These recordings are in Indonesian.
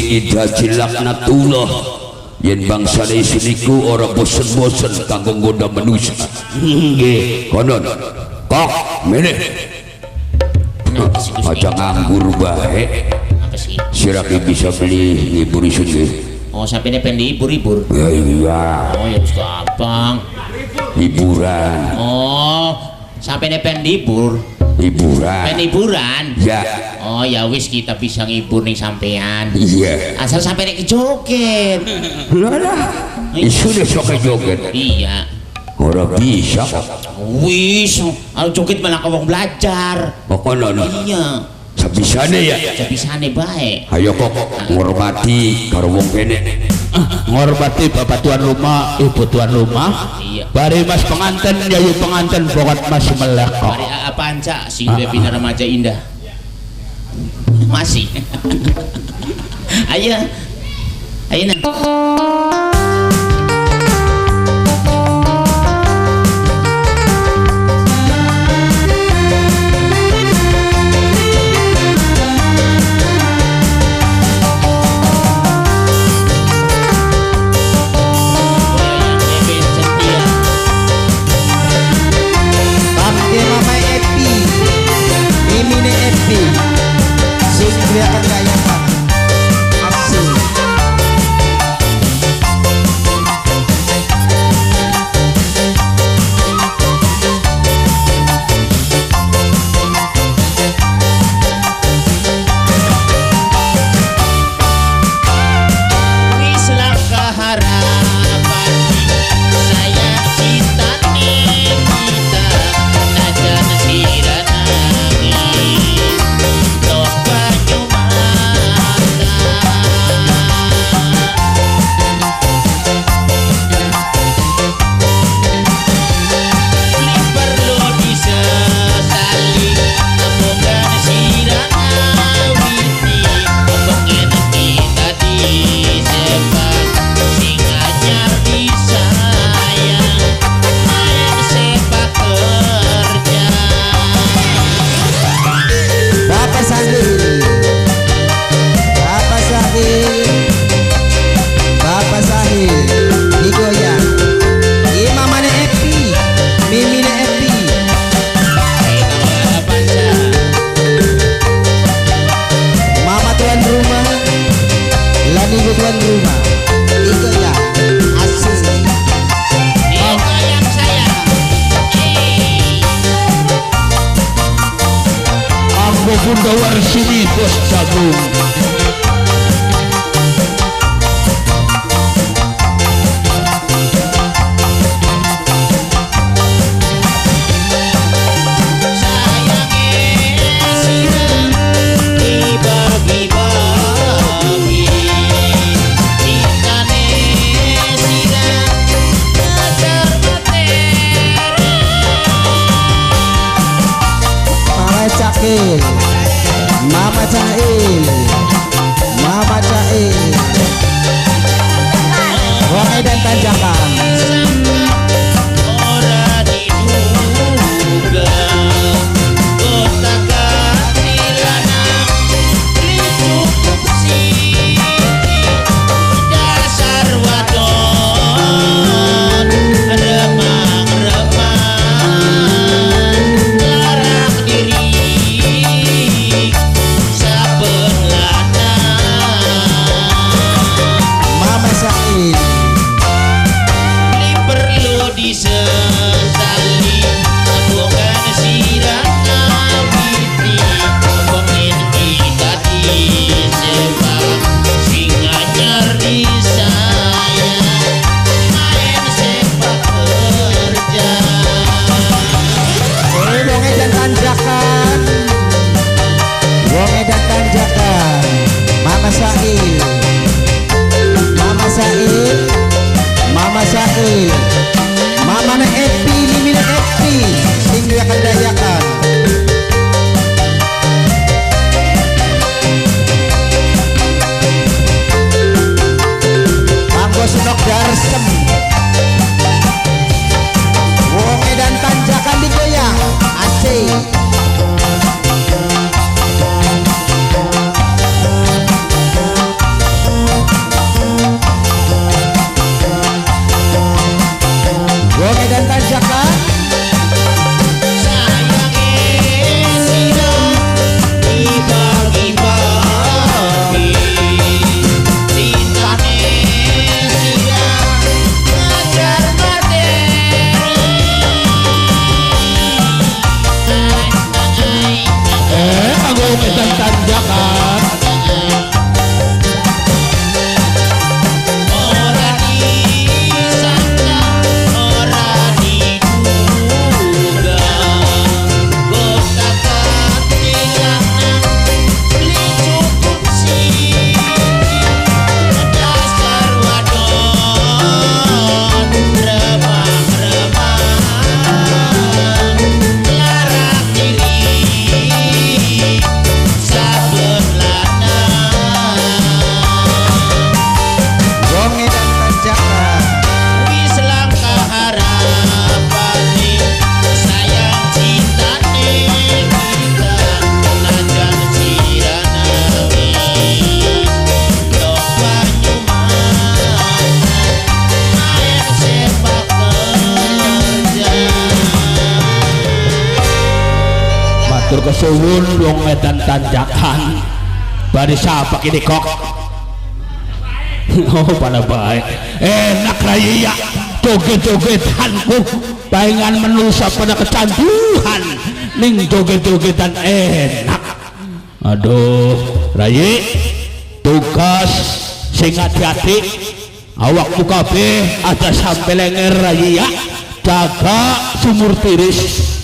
Ida Jilaknatullah yen bangsa siniku ora bosen-bosen kanggo nggoda manusia. Nggih, konon. Kok meneh. Aja nganggur bae. Sira bisa beli ngibur isun nggih. Oh, sampai ini pengen dihibur-hibur. Ya iya. Oh, ya gampang. Hiburan. Oh, sampai ini pengen dihibur. Hiburan. Pengen hiburan. Ya. Oh, ya wis kita bisa ngibur nih sampean. Iya. Asal sampai nek joget. Lah. Isu deh sok joget. Iya. Ora bisa. Wis, kalau joget malah kawong belajar. Pokoknya Iya. sabisane ya. Sabisane baik. Ayo kok ngormati karo wong kene. Ngormati bapak tuan rumah, ibu tuan rumah. Iya. Bari mas pengantin, yayu pengantin, pokok masih melek kok. Mari apaan cak? Si Bebina Remaja Indah. Masih. Ayo. Ayo nah. Bunda Warsini Bos Jagung. Mama Cahil, Mama Cahil, Wonge dan Tanjakan. Mama na FP, Mimi na FP, sing akan dayakan. Anggo Sunok Darsem, Wonge dan Tanjakan digoyang, asik. terkesuwun wong medan tanjakan bari siapa kini kok oh pada baik enak raya joget-jogetanku palingan menusa pada kecanduan ning joget-jogetan enak aduh raya tugas sing hati-hati awakmu kabeh aja sampai lenger raya jaga sumur tiris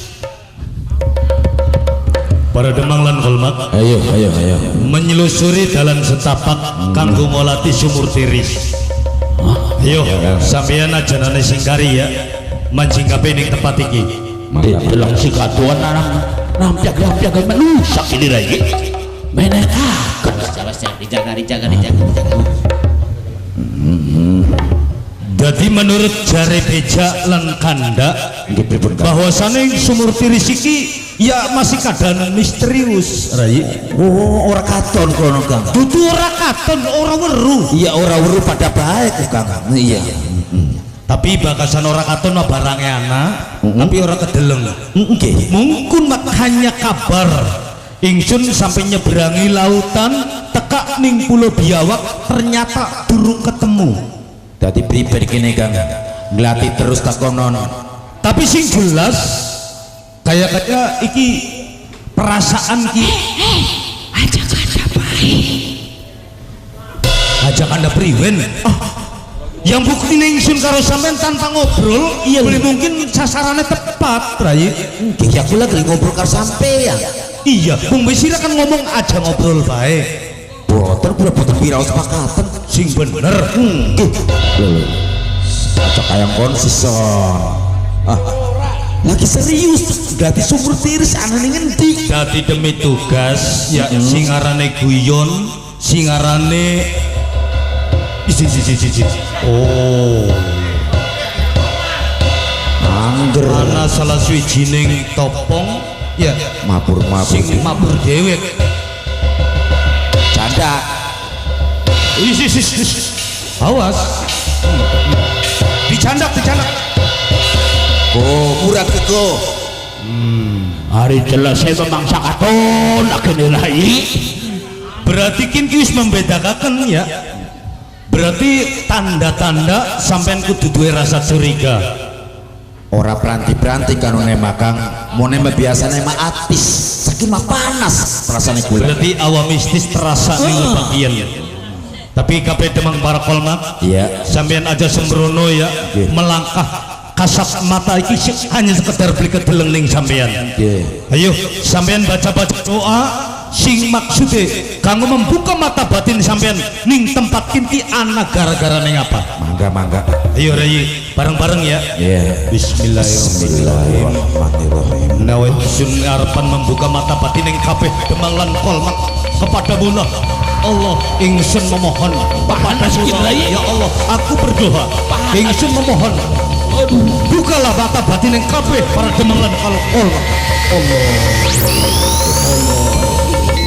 para demang lan hormat ayo menyelusuri dalan setapak kanggo ngolati sumur tiris. Ayo sampeyan ajanane singkari ya mancing kabeh ning tempat iki. Delang si kaduan nampiak manusia ini lagi meneka dijaga. Jadi menurut jare beja lan kanda bahwasane sumur tiris iki ya masih keadaan misterius Rai. Oh, ora katon kono Kang. Dudu ora katon, ora weruh. Iya, ora weruh pada baik Kang. Iya. Tapi bakasan ora katon mah barangnya anak, tapi ora kedeleng. Nggih. Mungkin makanya kabar ingsun sampai nyeberangi lautan teka ning Pulau Biawak ternyata durung ketemu. Dadi pribadi kene Kang. Nglati terus tak konon. Tapi sing jelas kayak iki perasaan ki ajak anda priwen yang bukti ningsun karo sampean tanpa ngobrol iya boleh mungkin sasarannya tepat Rai. Iki aku lagi ngobrol karo sampean. Iya Bung Besira kan ngomong aja ngobrol baik boten piraos pakatan sing bener nggih acak kayang konsisten lagi serius berarti sumur tiris anane ngendi dadi demi tugas ya singarane guyon singarane isi oh angger ana salah suwijining topong ya mabur sing mabur dewek canda awas dicandak oh murah keko hari jelas saya memangsa katon akhirnya lagi berarti kini wis membedakan ya berarti tanda-tanda sampean kudu duwe rasa curiga ora peranti kan nemakang mau nema biasa nema atis saking mah panas rasanya gula berarti awa mistis terasa ning bagian tapi kabeh demang para kolmat iya sampean aja sembrono ya melangkah kasat mata iki hanya sekedar beli kedeleng ning sampean ayo sampean baca-baca doa sing maksude kanggo membuka mata batin sampean ning tempat kinti anak gara-gara ning apa mangga ayo Rai bareng-bareng ya Bismillahirrahmanirrahim nawaisun harapan membuka mata batin ning kabeh demang lan kolmat kepada Bunda Allah ingsun memohon kepada ya Allah aku berdoa ingsun memohon bukalah mata batin yang kabeh para demang lan kolmat Allah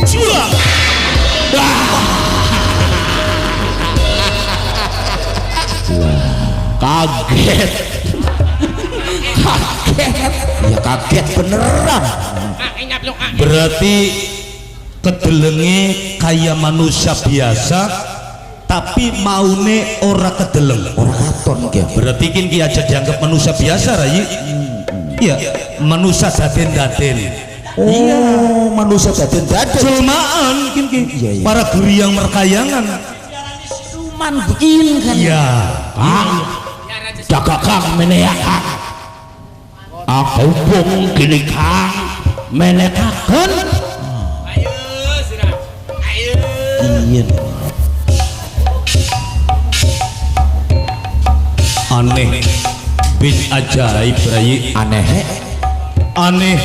Jual kaget ya kaget beneran berarti kedelenge kayak manusia biasa tapi maune ora kedeleng ora katon ya berarti kini aja dianggap manusia biasa Rai iya manusia daden iya manusia daden jelmaan kini iya. para guri yang merkayangan cuman begini kan iya jaga kang menea kang aku bung gini kang menekakan iya aneh bin ajaib Rai aneh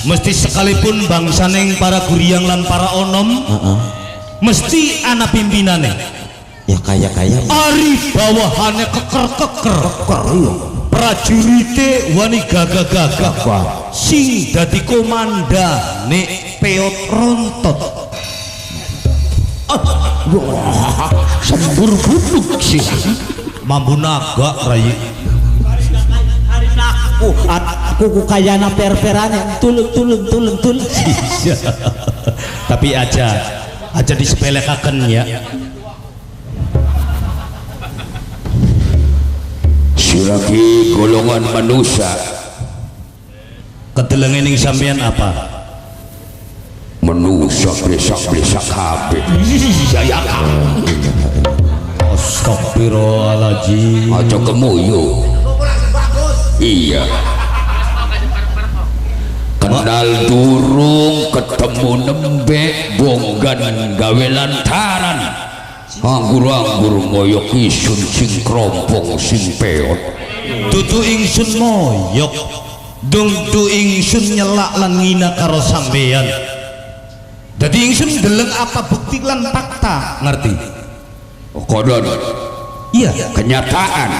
mesti sekalipun bangsa neng para guriang lan para onom mesti anak pimpinane ya kayak ari bawahane keker prajurite wani gagah sing dadi komandane peot rontot sembur buduk sih mambu naga Rai Kuku kayana per-perane tulung. Tapi aja disepelekaken ya. Siraki golongan manusia Kedelengen ning sampean apa? manusia blesak kabeh. Iya. Astagfirullahaladzim. Aja kemuyu. Iya. Kenal durung ketemu nembe bonggan gawe lantaran. Anggur-anggur moyok isun sing krompong sing peot. Dudu ingsun moyok. Dudu ingsun nyelak lan ngina karo sampean. Dadi ingsun deleng apa bukti lan fakta, ngerti? Kodon. Iya, Kenyataan.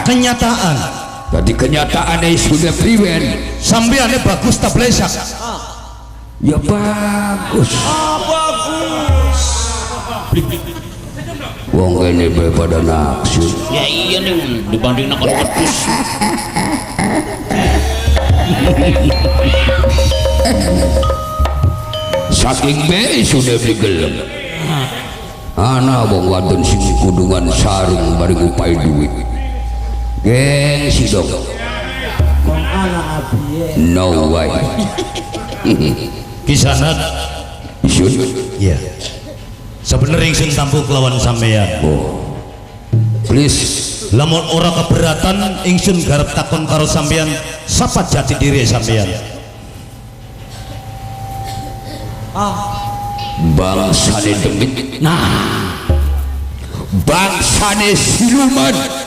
Jadi kenyataannya sudah priwen. Sampeane bagus ta blesak? Ya bagus. Wong ini pada naksu. Ya iya nih dibanding nak wedhus. Saking be sudah digelem. Ana wong wadon sing kudungan sarung bareng upai duit. Gengsi dong. No way. Kisanat. Isun. Iya. Sebenarnya ingsun tampuk lawan sampean. Please. Lamun ora keberatan ingsun garap takon karo sampean, sapa jati diri sampean? Bangsane demit. Nah. Bangsane siluman.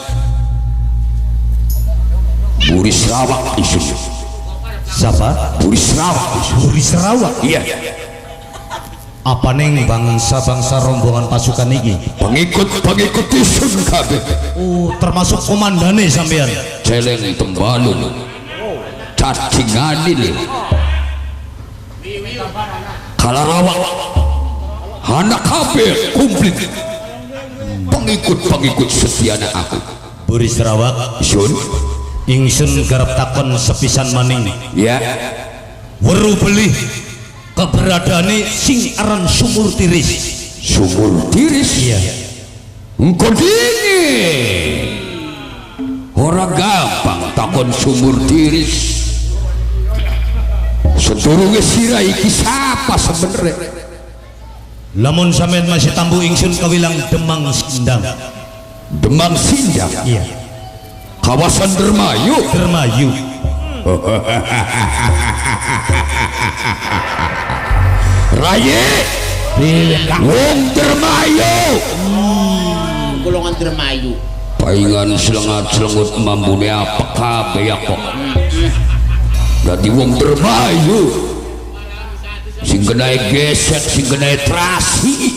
Buri Sarawak isun. Siapa? Buri Sarawak isun. Buri Sarawak. Iya. Apa neng bangsa-bangsa rombongan pasukan ini? Pengikut isun kabeh. Oh, termasuk komandane sampean. Celeng tembalun. Cacingane le. Kalarawak. Anak kabeh komplit. Pengikut setiana aku. Buri Sarawak. Isun. Ingsun garap takon sepisan maning. Ya. Weru beli keberadaane sing aran Sumur Tiris. Sumur Tiris. Iya. Engko dingin. Ora gampang takon Sumur Tiris. Sedurunge sira iki sapa sebenere? Lamun sampean masih tambu ingsun kawilang Demang Sindang. Demang Sindang. Iya. Kawasan Dermayu. Raye. Wong Dermayu. Golongan Dermayu. Paingan selengat-selengut mambune apa kabeh ya kok. Dadi wong Dermayu. Sing genae gesek, sing genae trasi.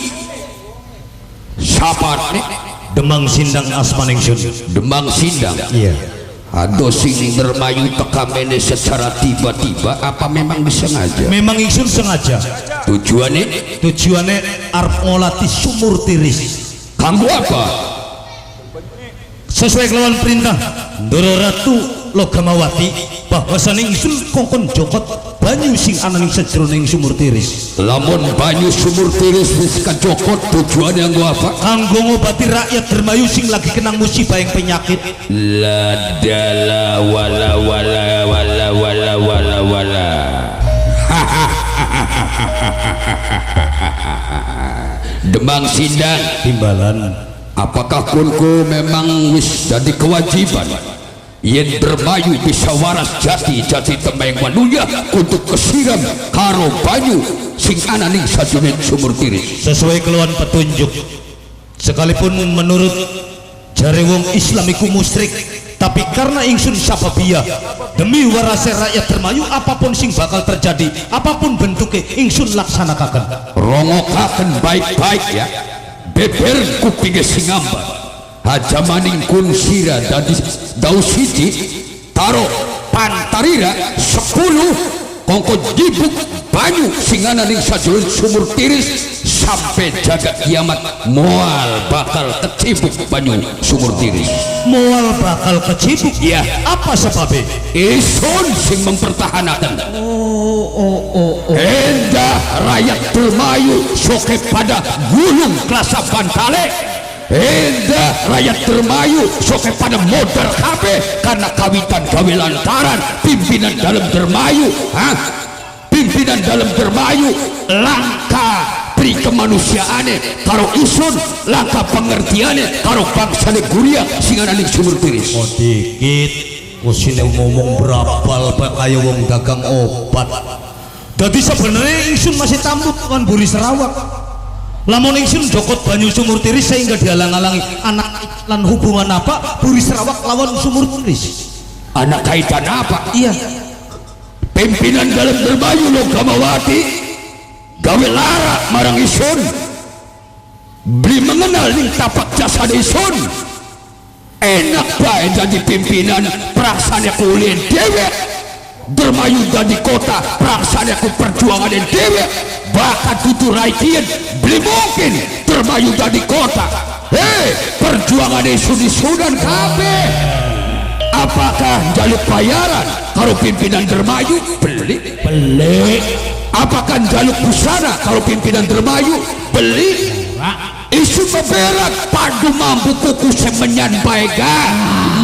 Sapane Demang Sindang asman ingsun. Demang Sindang. Iya. Ado sing Dermayu tekamene secara tiba-tiba apa memang disengaja? Memang ingsun sengaja. Tujuannya arep ngolati Sumur Tiris. kanggo apa? Sesuai kelawan perintah Ndoro Ratu Logamawati bahwasane ingsun kongkon jokot banyu sing ana ning sajroning Sumur Tiris. Lamun banyu Sumur Tiris wis kacokot, tujuannya nggo apa? Kanggo ngobati rakyat Dermayu sing lagi kena musibah yang penyakit. La dala wala. Demang Sindang Timbalan. apakah kunku memang wis jadi kewajiban yen Dermayu bisa waras jati temeng manunya untuk kesiram karo banyu sing ana ning sajroning Sumur Tiris? Sesuai keluhan petunjuk, sekalipun menurut jare wong Islam iku musyrik, tapi karena ingsun sababiyah demi warase rakyat Dermayu, apapun sing bakal terjadi, apapun bentuknya ingsun laksanakan. Rongokaken baik-baik ya, beber kupinge singamba aja maning kun sira dadi daus siji taro pantarira 10 kongko jibuk banyu singana ning sajroning sumur tiris sampai jaga kiamat moal bakal kecibuk banyu sumur tiris. Moal bakal kecibuk. Iya. Apa sebabnya? Isun sing mempertahankan. Endah rakyat Dermayu soke pada gunung Klasa Bantale. Endah rakyat Dermayu soke pada modal kabeh karena kawitan gawe lantaran pimpinan dalam Dermayu. Pimpinan dalam Dermayu langka pri kemanusiaane karo isun langka pengertiane karo bangsane Guria singana ning sumur tiris. Oh dikit kusine ngomong berapal kaya wong dagang obat. Jadi sebenarnya ingsun masih tambut kan Buri Sarawak. Lamun ingsun jokot banyu sumur tiris sehingga dihalang-halangi anak lan hubungan apa Buri Sarawak lawan sumur tiris? Anak kaitan apa? Iya. Pimpinan dalam Dermayu Logamawati gawe lara marang isun beli mengenal ning tapak jasa isun enak bae jadi pimpinan praksane kulin dewek Dermayu jadi kota praksane ku perjuangan dewek bahkan tutur raikien beli mungkin Dermayu jadi kota perjuangan isun-isunan kabeh. Apakah jaluk bayaran kalau pimpinan Dermayu? Beli. Apakah jaluk busana kalau pimpinan Dermayu? Beli. Isu beberat padu mampu kuku semenyan baega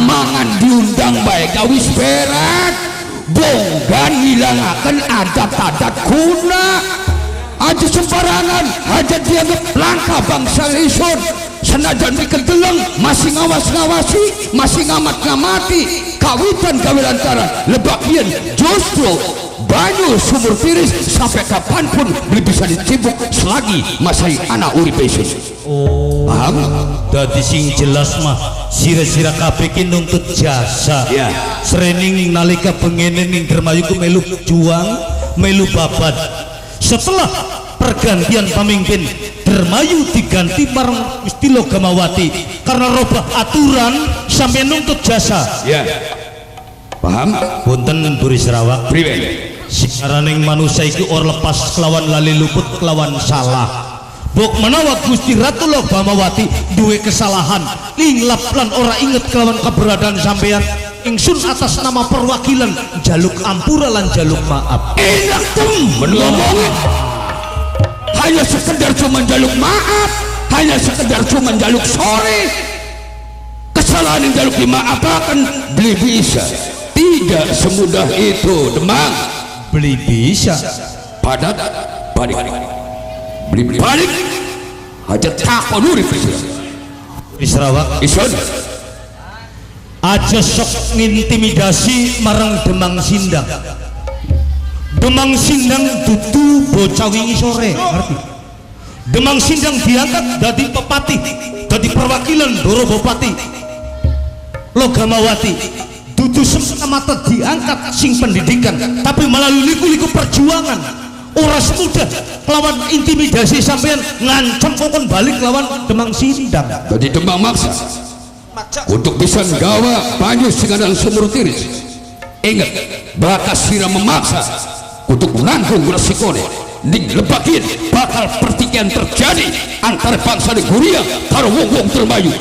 mangan diundang baega wis berat bonggan hilangakan adat-adat kuna aja sembarangan aja dianggap langka bangsa isun senajan dikedeleng masih ngawas-ngawasi masih ngamat-ngamati kawitan gawe lantaran lebakian justru banyu sumur tiris sampai kapanpun belum bisa dicibuk selagi masih anak urip isun. Paham? Dadi sing jelas mah sira-sira kabeh ki nuntut jasa. Ya. Srening nalika pengene ning Dermayu ku melu juang, melu babat. Setelah pergantian pemimpin Dermayu diganti marang Gusti Logamawati karena robah aturan sampai nuntut jasa. Ya. Paham? Punten Buri Sarawak. Priwe. Sikaraning manusia iki or lepas kelawan lali luput kelawan salah. Bok menawa Gusti Ratu Logamawati duwe kesalahan linglap lan ora inget kelawan keberadaan sampeyan ingsun atas nama perwakilan jaluk ampura lan jaluk maaf. Enak temen ngomongin hanya sekedar cuma jaluk maaf hanya sekedar cuma jaluk sorry kesalahan yang jaluk dimaafkan beli bisa tidak semudah itu Demang Beli bisa padat balik beli balik aja takon urip Buri Sarawak isun aja sok ngintimidasi marang Demang Sindang. Demang Sindang dudu bocah wingi sore ngerti? Demang Sindang diangkat dadi pepati dadi perwakilan Doro Bupati Logamawati dudu semata-mata diangkat sing pendidikan tapi melalui liku-liku perjuangan ora semudah lawan intimidasi sampean ngancam kokon balik lawan Demang Sindang. jadi Demang maksa untuk bisa nggawa banyu singanan sumur tiris ingat bakas sira memaksa untuk menanggung resikone ning lebakin bakal pertikaian terjadi antara bangsa Guria karo wong-wong Dermayu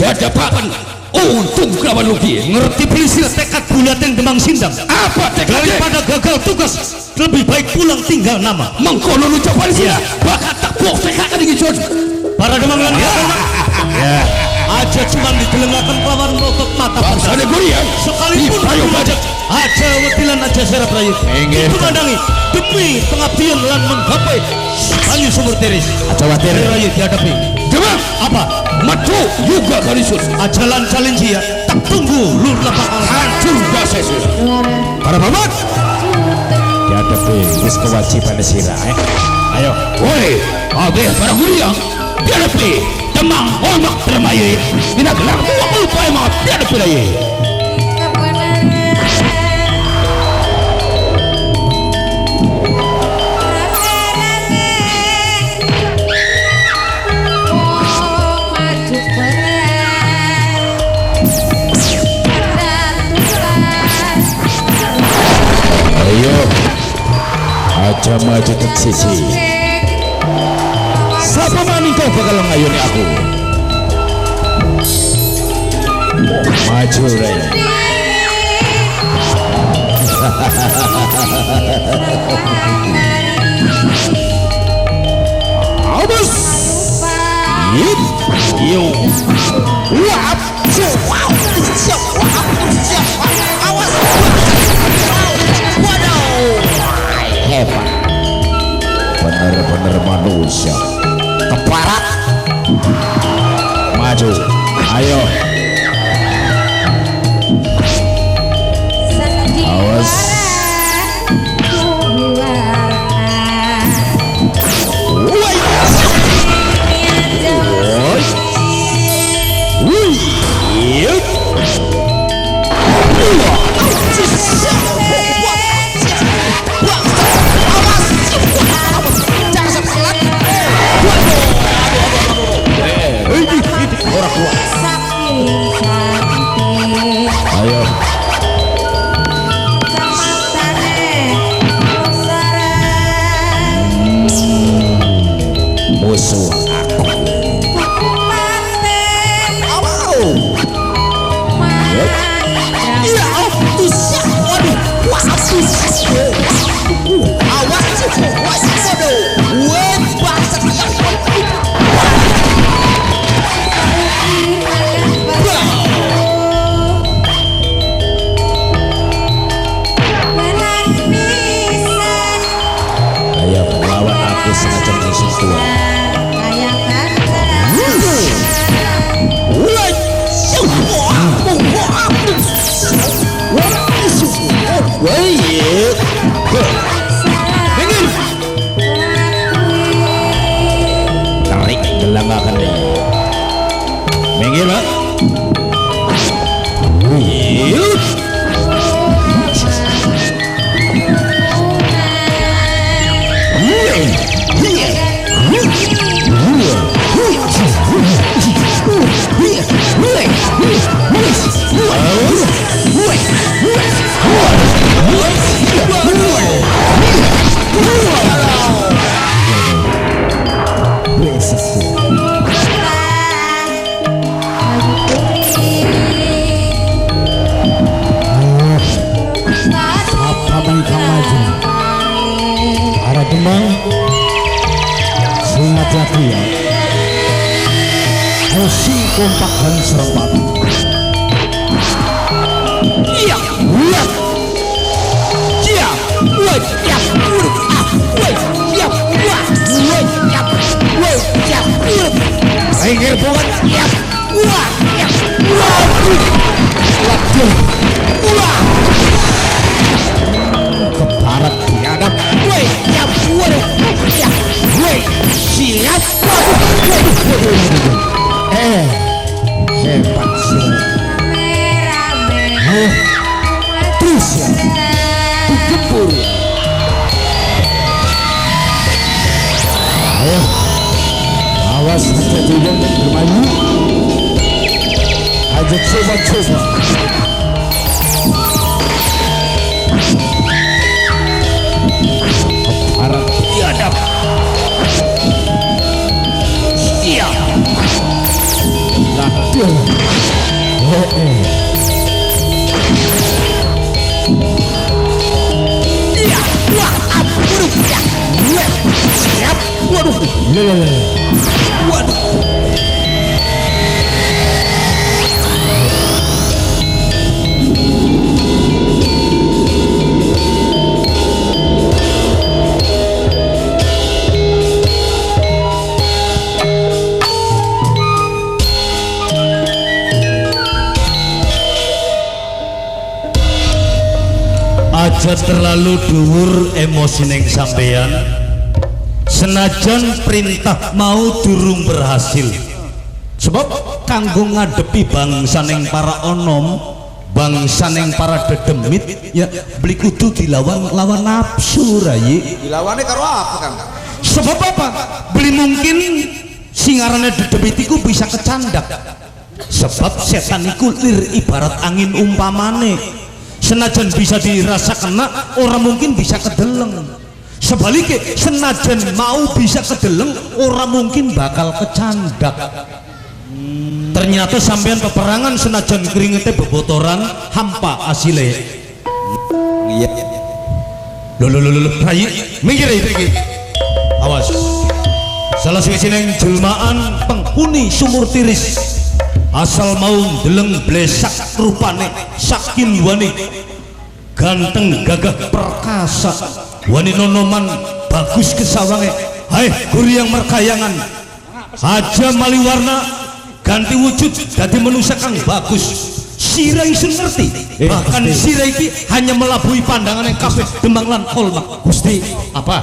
dadapaken untung kelawan rugi Ngerti prinsip tekad bulateng Demang Sindang apa tekadnya daripada gagal tugas lebih baik pulang tinggal nama mengkono lu coba sih bakal tak bok tekad iki Jon para Demang lan ya aja cuma digelengakan kelawan melotot mata bangsa Guria sekalipun ayo aja aja wetilan aja serap rayu itu mandangi demi pengabdian lan menggapai banyu sumur tiris aja watir rayu dihadapi Demang apa matu juga kalisun aja lan challenge ya tak tunggu lur lapakal hancur dasa Para paman dihadapi wis kewajiban sira ayo woi abeh para Guria dihadapi Demang Omak Dermayu tidak gelar uang lupa emang dihadapi lagi maju tek sisi. Sapa maning kau bakal ngayuni aku? Maju Ren. Awas. Yip. Yo. Wap. Wow. Siap. Siap. Awas. Waduh. Hebat. Bener-bener manusia. Keparat. Maju. Ayo. Awas. Ayo. Musuh aku. Ayo lawan aku sengaja menyusun tua. Tarik gelanggakan dia. Minggir Pak. Hati-hati ya. Musik kompak dan serempak. Iya, iya, iya, woi, iya, woi, iya, woi, iya, woi, iya, pinggir banget, iya, wah, iya, waduh, wah, keparat biadab, woi, iya, waduh, iya, woi, siap, waduh, hebat sih. Terus ya, digempur. Ayo, awas hati-hati yang bermain. Ayo coba-coba. Keparat biadab. Siap. Lakukan. Iya, wah, waduh, ya, siap, waduh, waduh. Aja terlalu dhuwur emosi neng sampeyan. Senajan perintah mau durung berhasil. Sebab kanggo ngadepi bangsa neng para onom, bangsa neng para dedemit, ya beli kudu dilawan lawan nafsu rayi. Dilawane karo apa Kang? Sebab apa? Beli mungkin singarane dedemit iku bisa kecandak. Sebab setan iku lir ibarat angin umpamane. Senajan bisa dirasa kena, orang mungkin bisa kedeleng. Sebaliknya senajan mau bisa kedeleng orang mungkin bakal kecandak. Ternyata sampean peperangan senajan keringetnya bebotoran hampa asile. Iya. Lho Rai, minggir iki. Awas. Salah sawijining jelmaan penghuni sumur tiris. Asal mau deleng blesak rupane sakin wani ganteng gagah perkasa wani nonoman bagus kesawange. Hai guriang merkayangan aja mali warna ganti wujud dadi manusia kang bagus. Sira isun ngerti bahkan sira iki hanya melabuhi pandangan yang kabeh Demang lan Kolmak. Gusti, Apa?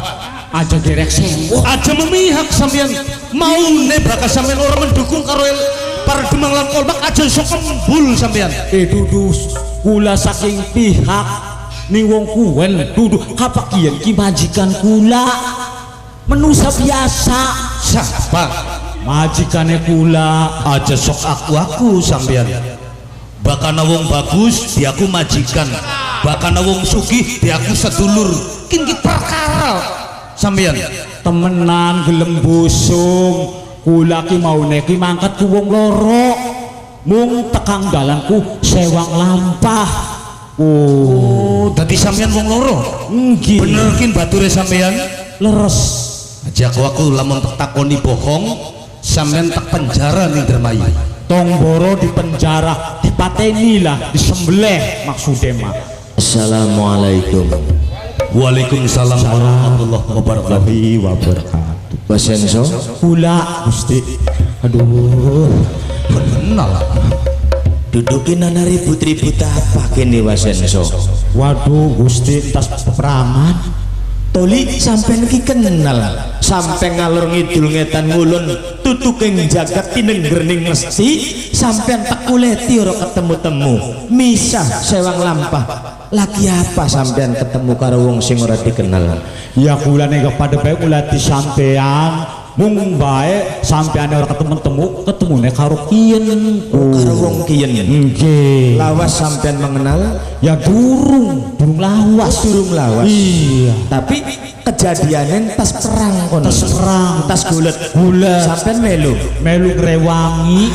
aja derek sewu. Aja memihak sampean mau nebaka sampean orang mendukung karo para Demang lan Kolmak aja sok kembul sampean. Dudu kula saking pihak ning wong kuwen dudu kapakian ki majikan kula manusia biasa. Siapa? Majikane kula Aja sok aku sampean. Bakana wong bagus di aku majikan, bakana wong sugih di aku sedulur. Kini perkara sampean. temenan gelem busung kula ki mau neki mangkat ku wong loro mung tekang dalanku sewang lampah. Oh, Dadi sampean wong loro. nggih. Bener kin bature sampean. Leres. Aja aku lamun tak takoni bohong, sampean tak penjara ning Dermayu. Tongboro di penjara, dipateni lah, disembelih maksudnya mah. Assalamualaikum. Waalaikumsalam warahmatullahi wabarakatuh. Basenso. Kula Gusti. Aduh. Kenal. Dudukin nana ribut-ribut apa kini Wasenso? Waduh Gusti tas peperangan. Toli sampai ki kenal sampai ngalor ngidul ngetan ngulun tutuking jagat tineng gerning mesti sampai tak kuleti ora ketemu temu misah sewang lampah lagi apa sampean ketemu karo wong sing ora dikenal. Ya kula nih kepada baik kula di sampean mung bae sampean ora ketemu nih karo kien. Karo wong kiyen Nggih. lawas sampean mengenal Ya durung lawas. durung lawas. Iya. Tapi kejadiannya tas perang kono. Tas perang, tas gulet sampean melu ngrewangi.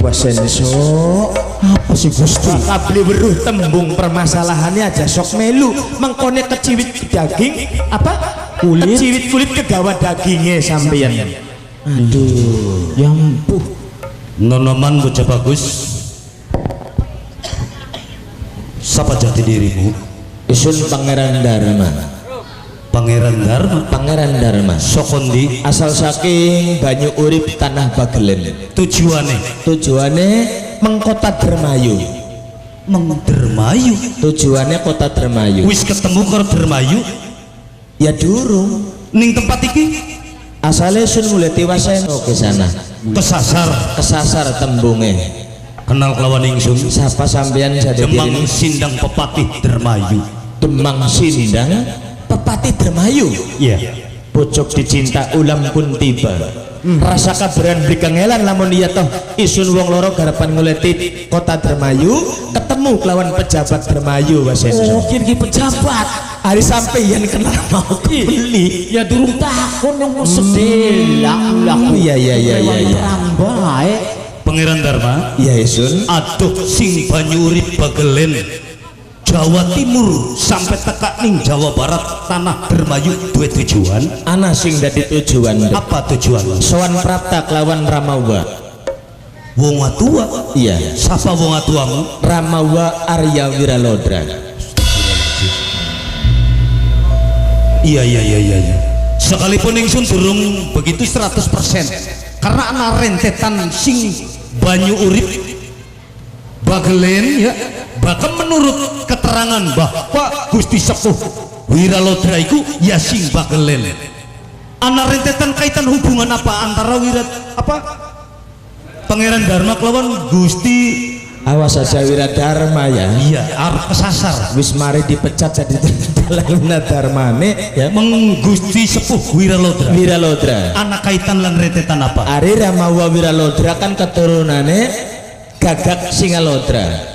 Wasenso Apa sih Gusti? kabli weruh tembung permasalahannya aja sok melu mengkone keciwit daging apa Kulit. keciwit kulit kegawa dagingnya sampean. Aduh, ya ampuh. Nonoman bocah bagus. Sapa jati dirimu? Isun Pangeran Dharma. Pangeran Dharma. Pangeran Dharma Sokondi asal saking Banyu Urip Tanah Bagelen. Tujuannya mengkota Dermayu. Dermayu. Tujuannya kota Dermayu. Wis ketemu karo Dermayu Ya durung ning tempat iki asalnya sun mulai Wasenso ke sana kesasar tembunge. kenal kelawan ingsun Siapa sampean jadi Demang diri Sindang Pepatih Dermayu. Demang Sindang Pepatih Dermayu. Iya. Pojok dicinta ulam pun tiba. Rasa kabaran dikengelan lamun iya toh isun wong loro garapan nguleti kota Dermayu ketemu kelawan pejabat Dermayu Wasenso. Kiri pejabat. Hari sampeyan kenal mau beli. Ya durung takon yang mau sedelak lah. Iya. Baik. Pangeran Dharma. Iya isun. Aduh sing banyu urip Bagelen Jawa Timur sampai teka ning Jawa Barat tanah Dermayu duwe tujuan. Ana sing dadi tujuan. Apa tujuan? Sowan Prapta kelawan Ramawa. Wong atua. Iya. Sapa wong atuamu? Ramawa Arya Wiralodra. Iya. Sekalipun ingsun durung begitu 100% karena ana rentetan sing banyu urip Bagelen ya. Bahkan menurut keterangan bahwa Gusti Sepuh Wiralodra iku ya sing Bagelen. Ana rentetan kaitan hubungan apa antara Pangeran Dharma kelawan Gusti Awas aja Wiradharma ya. iya arep kesasar. Wis mari dipecat jadi Dalana Dharmane ya. Gusti Sepuh Wiralodra. Anak kaitan lan rentetan apa? Ari Ramawa Wiralodra kan keturunane Gagak Singalodra.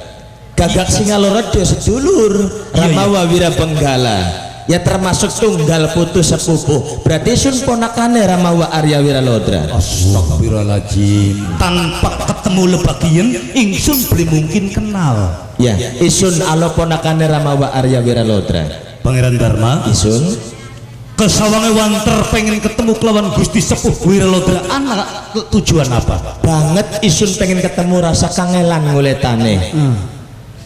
Gagak Singalodra dia sedulur Ramawa Wirabenggala. ya termasuk tunggal putu sepupu. Berarti sun ponakane Ramawa Arya Wiralodra. Astagfirullahaladzim. Tanpa ketemu lebagian ingsun beli mungkin kenal. Ya, isun alo ponakane Ramawa Arya Wiralodra. Pangeran Dharma Isun kesawange wanter pengen ketemu kelawan Gusti Sepuh Wiralodra. Anak tujuan apa? banget isun pengen ketemu rasa kangelan nguletane.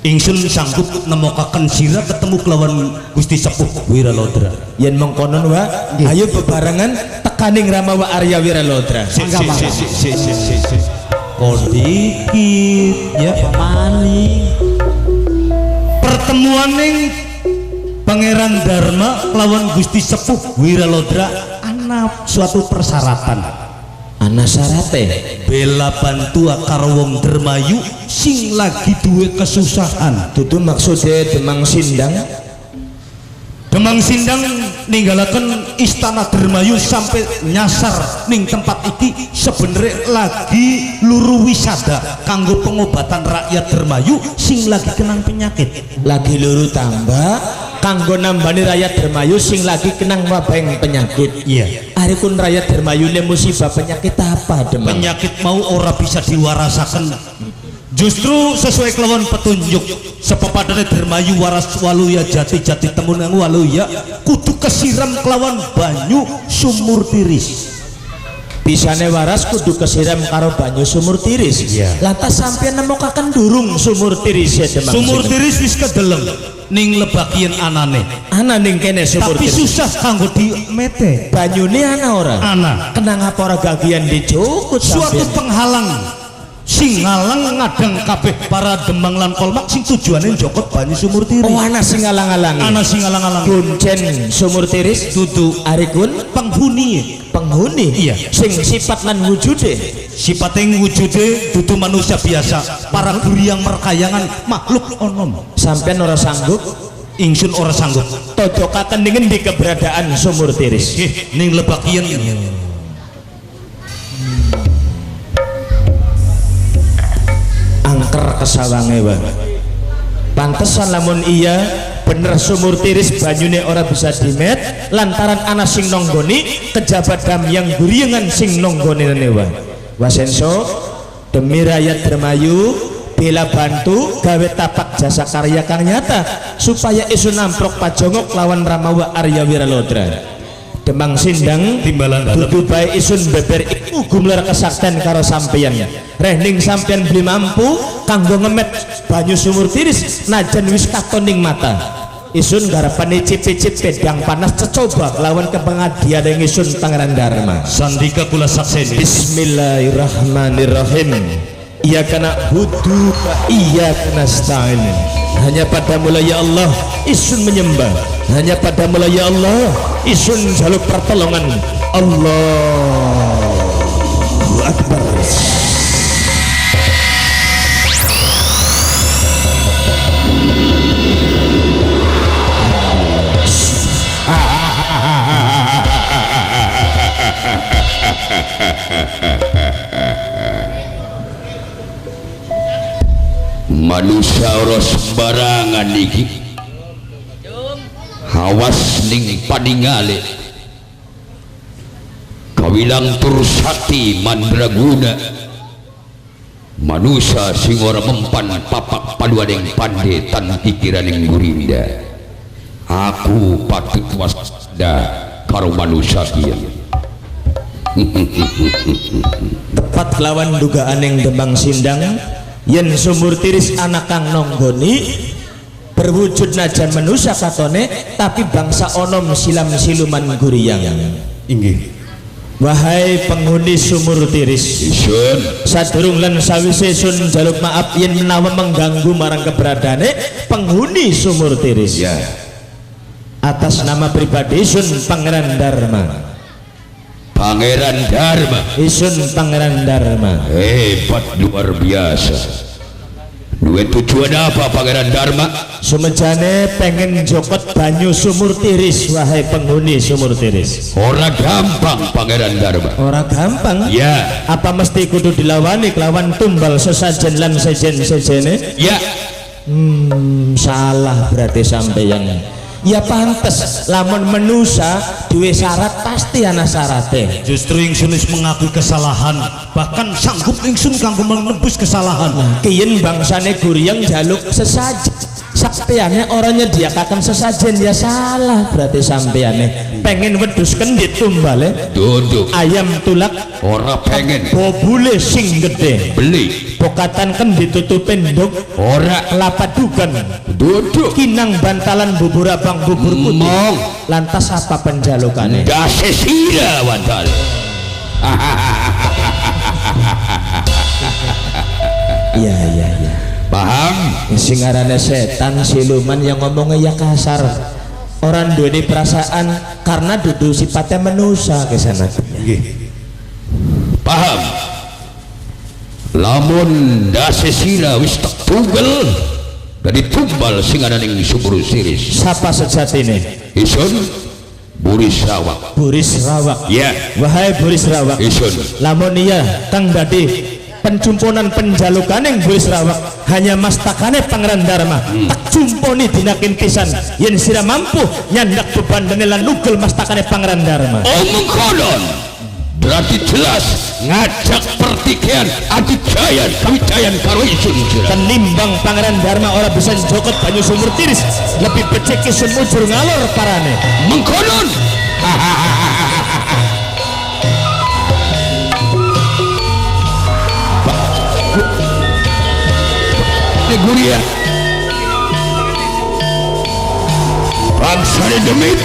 Ingsun sanggup nemokaken sira ketemu kelawan Gusti Sepuh Wiralodra. Yen mengkonon wa ayo bebarengan tekaning Ramawa Arya Wiralodra. Kodikit ya Paling pertemuaning Pangeran Dharma kelawan Gusti Sepuh Wiralodra ana suatu persyaratan. Ana syarate Bela bantu karo wong Dermayu sing lagi duwe kesusahan. dudu maksude Demang Sindang. Demang Sindang ninggalaken istana Dermayu sampai nyasar ning tempat iki sebenarnya lagi luru wisada kanggo pengobatan rakyat Dermayu sing lagi kenang penyakit. Lagi luru tambah kanggo nambani rakyat Dermayu sing lagi kenang wabah penyakit. Iya. Aripun rakyat Dermayu le musibah penyakit apa Demang? Penyakit mau ora bisa diwarasaken. Justru sesuai kelawan petunjuk sepepadane Dermayu waras waluya jati-jati temun yang waluya kudu kesiram kelawan banyu sumur tiris. Bisane waras kudu kesiram karo banyu sumur tiris. Iya. Lantas sampeyan nemokaken durung sumur tiris ya Demang? Sumur Sindang? tiris wis kedeleng ning lebagian anane. Ana ning kene sumur Tapi tiris. susah kanggo dimete. Banyune ana ora? Ana. Kenang apa ora gagian dicukut Suatu sampeyan? penghalang sing ngalang ngadang kabeh para Demang lan Kolmak sing tujuane njokot banyu sumur tiris. Oh ana sing ngalang-alangi. Ana sing ngalang-alang. Kuncen sumur tiris Dudu arikun penghuni. penghuni. Iya. Sing sifat lan wujude Sipating wujude dudu manusia biasa. Para guriang merkayangan makhluk onom. sampeyan ora sanggup Ingsun ora sanggup. todokaken ning endi keberadaan sumur tiris. Nggih, ning lebagian Angker kesawange wae. Pantesan lamun iya bener sumur tiris banyune ora bisa dimet lantaran ana sing nonggoni kejabat damyang guriengan sing nonggoni rene wae. Wasenso demi rakyat Dermayu bela bantu gawe tapak jasa karya kang nyata supaya isu namprok pajongok lawan Ramawa Arya Wiralodra. Demang Sindang Timbalan dalem. dudu bae isun beber iku gumlar kesaktian karo sampeyan. Rehning sampeyan beli mampu kanggo ngemet banyu sumur tiris najan wis katon ning mata. Isun garapane cip-cip pedang panas cecoba lawan kepengadian ing isun Pangeran Dharma. Sandika kula sakseni. Bismillahirrahmanirrahim. Iya kana budu iya kana stain. Hanya padamu lah ya Allah isun menyembah. Hanya padamu lah ya Allah isun jaluk pertolongan. Allahu Akbar. Manusia ora sembarangan iki. Hawas ning paningale kawilang tur sakti mandraguna. Manusia sing ora mempan papak paduaning pande tan pikiraning gurinda. Aku patut waspada karo manusia kieu. Tepat kelawan dugaan yang Demang Sindang yen sumur tiris anak kang nonggoni berwujud najan manusia katone tapi bangsa onom silam siluman guriyang. Inggih. Wahai penghuni sumur tiris, Isun sadurung lan sawise sun jaluk maaf yen menawa mengganggu marang keberadaane penghuni sumur tiris. ya Atas nama pribadi sun Pangeran Dharma. Pangeran Dharma Isun Pangeran Dharma. hebat luar biasa. Duwe tujuan apa Pangeran Dharma? Sumejane pengen jokot banyu sumur tiris wahai penghuni sumur tiris. Ora gampang Pangeran Dharma. Ora gampang. Ya, Apa mesti kudu dilawani kelawan tumbal sesajen lan sejen-sejene? ya. Salah berarti sampeyan. Ya pantes lamun menusa duwe syarat pasti ana syarate. Justru ingsun wis mengakui kesalahan, bahkan sanggup ingsun kanggo menebus kesalahan. Kiyen bangsane Guryang jaluk sesajen, sampeane ora nyediakaken sesajen ya salah berarti sampeane pengen wedhus kendit tumbale Duduk. ayam tulak Ora pengen. bobule sing gede Beli. pokatan kendit tutupin nduk Ora. kelapa dugan Duduk. kinang bantalan bubur abang bubur putih Mong. lantas apa penjalukane Dase sira wadal. iya iya iya Paham? sing aranane setan siluman yang ngomongnya ya kasar orang duweni perasaan karena dudu sifatnya manusia kesana Paham? Lamun dase sira wis tak tunggal dari tumbal sing ana ning subur siris. siapa sejatine Isun Buris Rawak. Buris Rawak Ya, wahai Buris Rawak isun. lamun iya kang dadi pencumponan penjalukaning Buris Rawak hanya mastakane Pangeran Dharma tak cumponi dinakin pisan yen sira mampu nyandak beban lan nugel mastakane Pangeran Dharma Omong konon berarti jelas ngajak pertikaian Adijayan Kawijayan karo isun sira. tenimbang Pangeran Dharma ora bisa njokot banyu sumur tiris lebih becik isun mujur ngalor parane Mengkonon. Guria bangsa demit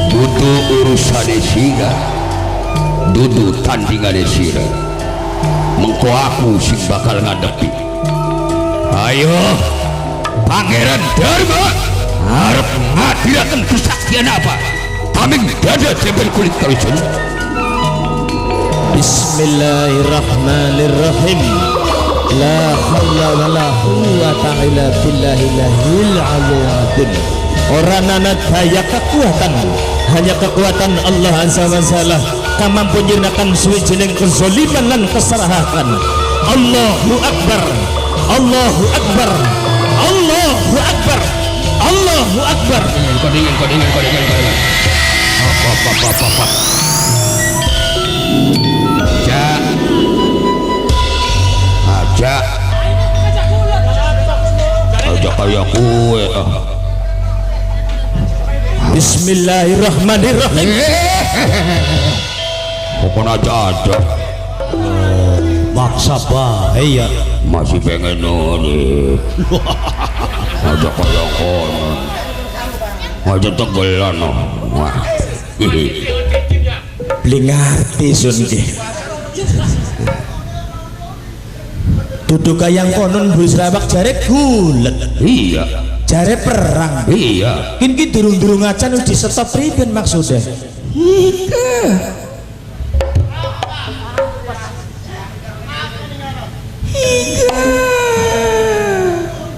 dudu urusan sira dudu tandingan sira mengko aku sing bakal ngadepi. Ayo Pangeran Dharma harap ngadilaken kesaktian apa taming dada jebel kulit kawisun. Bismillahirrahmanirrahim. La haula wala quwwata illa billahil aliyyil azim. Ora ana daya kekuatan, hanya kekuatan Allah Azza wa Jalla kang mampu nyirnakan suwijining kezaliman lan keserahan. Allahu Akbar. Allahu Akbar. Allahu Akbar. Allahu Akbar. Kau dingin. Apa. Aja kayak kue. Bismillahirrahmanirrahim. Pokoknya aja. Maksa bahaya. Masih pengen nuri. Aja kayak konon. Aja tegelan. Wah. Beli ngerti sun ki. Duduk kayang konon Buris Rawak jare gulet, Iya. jare perang. Iya. Kin ki durung-durung acan wis di-stop priben maksudnya.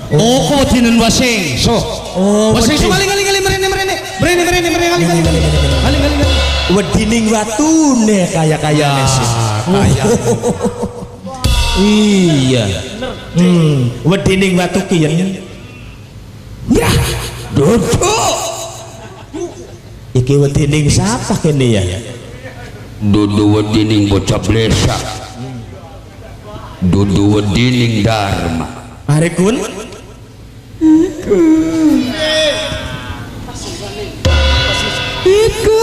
Oh, kok dinen wasing. So. Oh, Wasing so wedi- kali merene. wedining watune kaya-kayane sih. Iya. Wedining watu kiyen. Ya, duduk. Iki wedining siapa kene ya? Dudu wedining bocah blesa. Dudu wedining Dharma. Mari kun. Iku.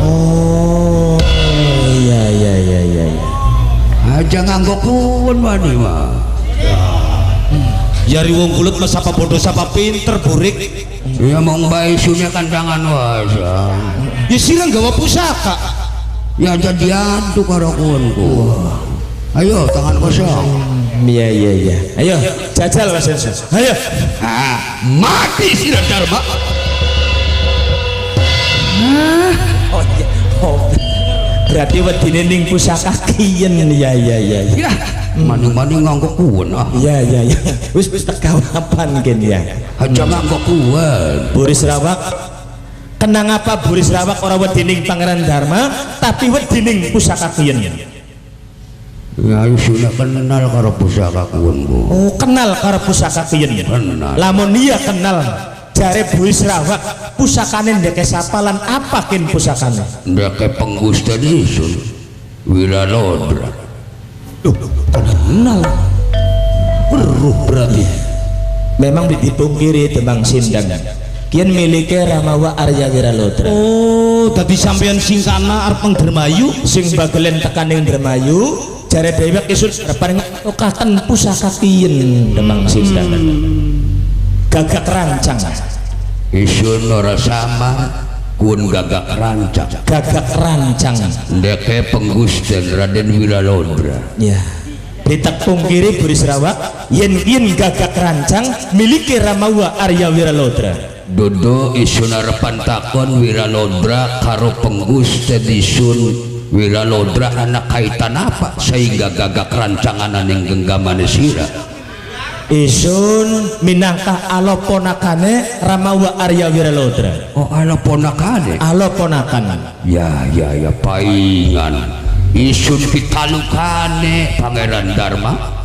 Oh, iya. Aja nganggo kuwen wani mah. Yari wong kulit mas apa bodoh apa pinter burik. Ya mau bayi sunya kandangan wasa. Ya sirang gawa pusaka. Ya jadi adu karo kuwenku. Ayo tangan kosong. Iya. Ayo, jajal Mas Enso. Ayo. Mati si Dharma. Oh iya. Oh. Berarti wedine ning pusaka kiyen ya. Ya, mani-mani nganggo kuwen ah. Iya. Wis tekawapan gen ya. Aja nganggo kuwen. Buris Rawak. Kenang apa Buris Rawak ora wedining Pangeran Dharma, tapi wedining pusaka kiyen. Ya sudah kenal karo pusaka kuwon Bu. Oh, kenal karo pusaka kiyen. Kenal. Lamun iya kenal, jare Bui Sarawak pusakane ndeke sapalan apa kin pusakane? Ndeke penggusten isun Wiralodra. Kenal. Weruh berarti. Memang dipungkiri Demang Sindang. Kian milike Ramawa Arya Wiralodra. Oh, dadi sampean sing kana arep Dermayu, Sing bagelen tekaning Dermayu, jare dhewek isun paring tokaken pusaka kiyen Demang Sindang. Gagak rancang. Isun ora sama kun gagak rancang. Gagak rancang. Ndeke penggusten Raden Wiralodra. Ya. Ditek pungkiri Buri Sarawak yen gagak rancang miliki Ramawa Arya Wiralodra. Dodo isun arepan takon Wiralodra karo penggusten isun Wiralodra anak kaitan apa sehingga gagak rancangan ning genggamane sira. Isun minangka aloponakane Ramawa Arya Wiralodra. Oh ala ponakane. Aloponakan. Ya paingan. Isun pitalukane Pangeran Dharma.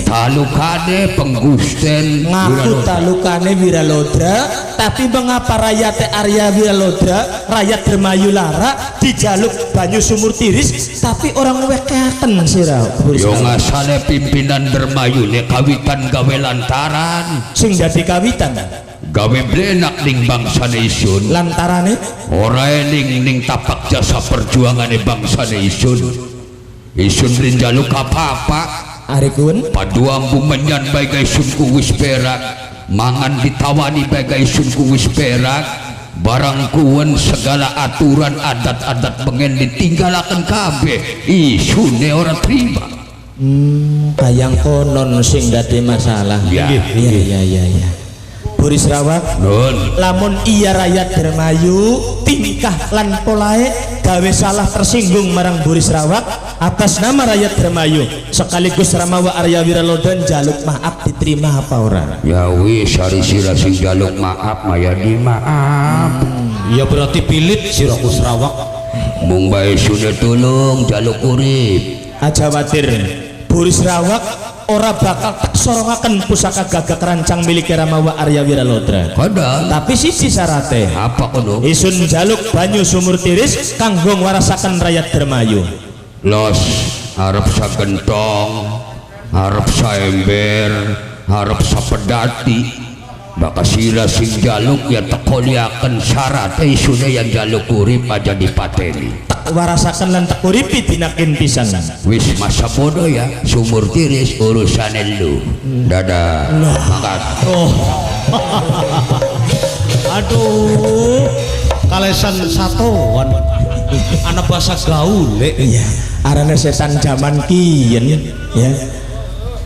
Talukane penggusten Ngaku talukane Wiralodra, tapi mengapa rakyat Arya Wiralodra, rakyat Dermayu lara dijaluk banyu sumur tiris, tapi orang wekeaken sira. Yo ngasane pimpinan Dermayu ne kawitan gawe lantaran. Sing dadi kawitan Gawe blenak ning bangsane isun. lantarane Ora eling ning tapak jasa perjuangane bangsane isun. Isun rinjaluk apa-apa. Arikun Paduambu menyan bagai isunku wis perak. Mangan ditawani bagai isunku wis perak. Barang kuwen segala aturan adat-adat pengen ditinggalaken kabeh. Isune ora terima. bayang konon sing dadi masalah. Ya. Iya. Buri Sarawak, Nun. lamun iya rakyat Dermayu tingkah lan polae gawe salah tersinggung marang Buri Sarawak atas nama rakyat Dermayu sekaligus Ramawa Arya Wiralodra jaluk maaf diterima apa ora? Ya wis hari sira sing jaluk maaf maya di maaf. ya berarti pilit siraku Sarawak. Mung bae sudah tulung jaluk urip. Aja watir Buri Sarawak ora bakal tak sorongaken pusaka gagak rancang milik Ramawa Arya Wiralodra. Kadang Tapi sisi syarate apa kono? isun jaluk banyu sumur tiris kanggo ngwarasaken rakyat Dermayu. Los arep sagentong, arep saember, arep sapedati. Baka sila sing jaluk ya tekoliaken syarat isune yang jaluk urip aja dipateni. Tak warasaken lan tak uripi dinakin pisan. Wis masa bodoh ya, sumur tiris urusan elu. Dadah. Makan. Aduh, kalesan satuan. Anak bahasa gaul. Iya, arane setan zaman kiyen ya.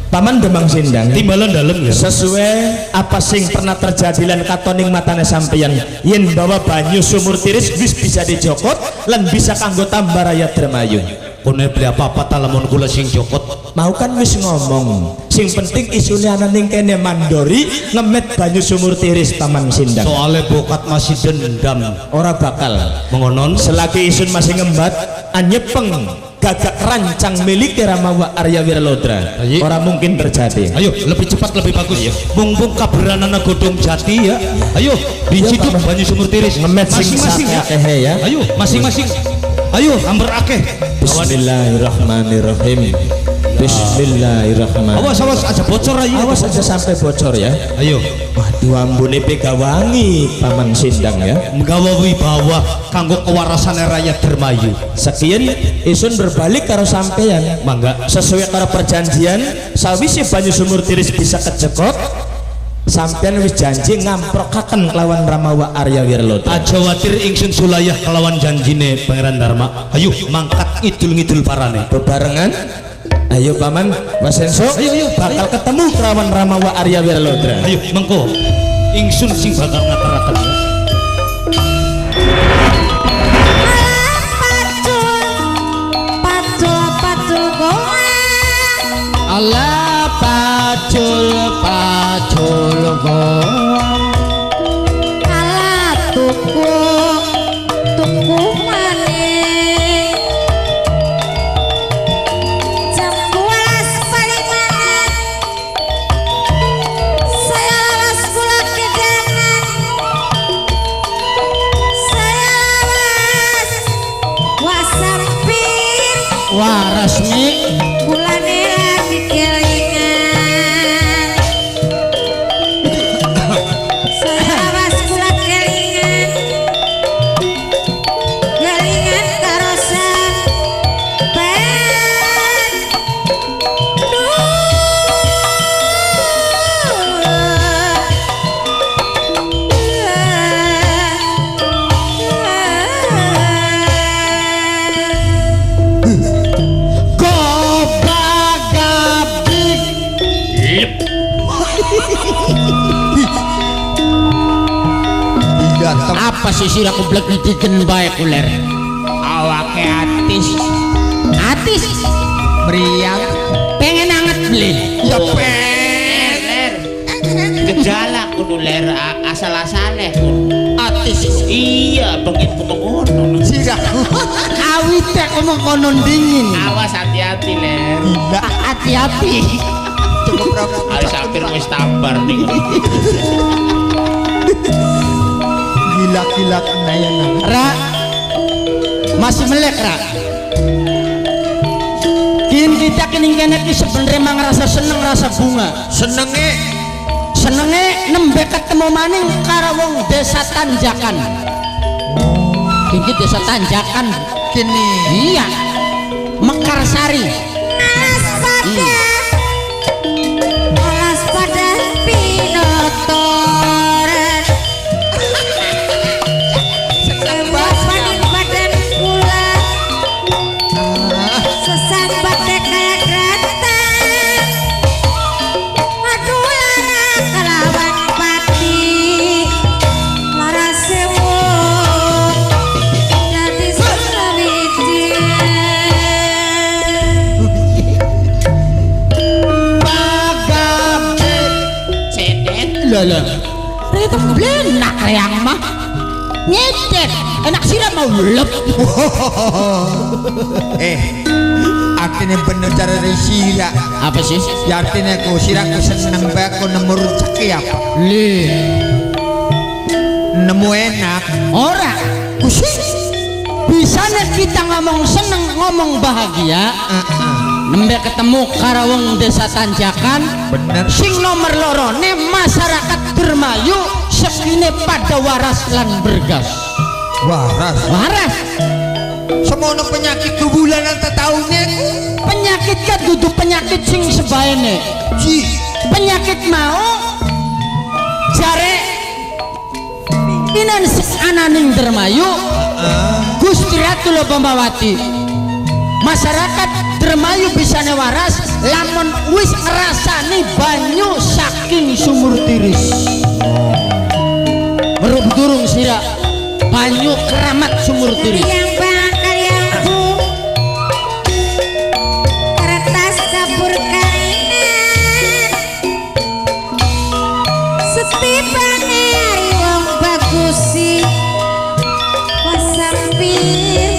Paman Demang Sindang Timbalan dalam ya. sesuai apa sing pernah terjadi lan katoning matane sampeyan yen bawa banyu sumur tiris wis bisa dijokot lan bisa kanggo tambah rakyat Dermayu. Kone beli apa-apa talamun kula sing jokot. Mau kan wis ngomong sing penting isune ana ning kene mandori ngemet banyu sumur tiris Paman Sindang. Soale bokat masih dendam. Ora bakal Mengonon selagi isun masih ngembat anyepeng gagak rancang milik Ramawa Arya Wiralodra. Ayo. Ora mungkin terjadi. Ayo lebih cepat lebih bagus. Bung kaberanana godong jati ya. Ayo diciduk Paman. banyu sumur tiris. Ngemet sing Masing-masing ya. akeh ya. Ayo masing-masing. Ayo amber akeh. Bismillahirrahmanirrahim. Bismillahirrahmanirrahim. Awas aja bocor ayo. Awas aja sampai bocor ya. Ayo. Waduh ambune pegawangi Paman Sindang ya. Menggawa wibawa kanggo kewarasan rakyat Dermayu. Sekian isun berbalik karo sampeyan. Mangga. Sesuai karo perjanjian sawise banyu sumur tiris bisa kejekot sampeyan wis janji ngamprokaken kelawan Ramawa Arya Wiralodra. Aja watir ingsun sulayah kelawan janjine Pangeran Dharma. Ayo mangkat ngidul-ngidul parane. Bebarengan ayo Paman Mas Enso Ayo, bakal ketemu kelawan Ramawa Arya Wiralodra. Ayo mengko ingsun sing bakal ngataraken. Pacul goa Allah pacul goang. ala tuku maning Apa sih sira kublek didiken bae kuler? Awake atis meriang Pengen anget beli. ya Gejala kudu ler asal-asale kun. atis Iya, pengen kumengono. sirah Awit teh kono dingin. Awas hati-hati ler. Hati-hati. cukup berapa Harus hampir wis tabar nih. gila kenayana Ra, masih melek Ra. Kin kita kening kene ki sebenarnya mah ngerasa seneng rasa bunga. Senenge nembe ketemu maning karo wong desa Tanjakan. Iki desa Tanjakan kini iya. Mekarsari. Alas pada pinotoran Sesambat paning badan kula Sesambat dek kaya grantan Aduh lara kelawan pati Lara sewu Jadi selawidian Lala. Itu blenak yang mah. Nyecet. Enak sirah mau lep. artinya bener cara dari sirah Apa sih? ya artinya ku sirah ku seneng bae ku nemu rezeki apa Le. nemu enak Ora. Kusik. Bisanya kita ngomong seneng, ngomong bahagia. Nembe ketemu karo wong desa Tanjakan. bener Sing nomor lorone masyarakat Dermayu sekine pada waras lan bergas. waras Waras. semono penyakit kebulanan tahunnya Penyakit kan duduk penyakit sing sebaene. Penyakit mau jare pimpinan ananing Dermayu Gusti Ratu Lobambawati. Masyarakat Dermayu bisa waras lamun wis ngrasani banyu saking sumur tiris. Baru durung sira banyu keramat sumur tiris. Yang bakal yang bu kertas dapur kainan setibane hari wong bagusi wasampir